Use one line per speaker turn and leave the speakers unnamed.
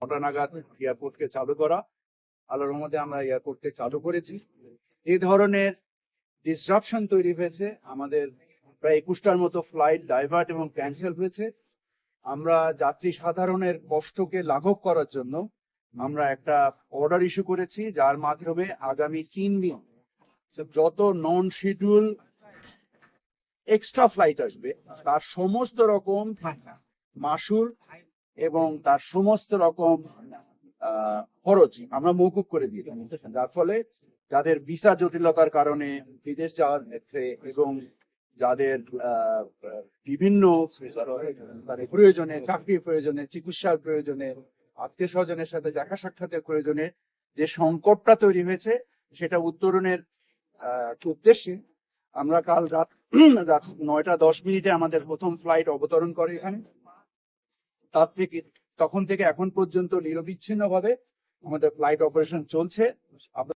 9টা নাগাদ এয়ারপোর্টকে চালু করা। আল্লাহর রহমতে আমরা এয়ারপোর্টকে চালু করেছি। এই ধরনের ডিসরাপশন তৈরি হয়েছে, আমাদের প্রায় 21টার মতো ফ্লাইট ডাইভার্ট এবং ক্যান্সেল হয়েছে। আমরা যাত্রী সাধারণের কষ্টকে লাঘব করার জন্য আমরা একটা অর্ডার ইস্যু করেছি, যার মাধ্যমে আগামী 3 দিন যত নন শিডিউল এক্সট্রা ফ্লাইট আসবে তার সমস্ত রকম মাসুল এবং তার সমস্ত রকম খরচ আমরা মওকুফ করে দিই, যার ফলে যাদের ভিসা জটিলতার কারণে বিদেশ যাওয়ার ক্ষেত্রে এবং যাদের বিভিন্ন প্রয়োজনে, চাকরির প্রয়োজনে, চিকিৎসার প্রয়োজনে, আত্মীয় স্বজনের সাথে দেখা সাক্ষাতের প্রয়োজনে যে সংকটটা তৈরি হয়েছে সেটা উত্তরণের উদ্দেশ্যে আমরা কাল রাত 9টা 10 মিনিটে আমাদের প্রথম ফ্লাইট অবতরণ করে এখানে। তখন থেকে এখন পর্যন্ত নিরবিচ্ছিন্নভাবে আমাদের ফ্লাইট অপারেশন চলছে।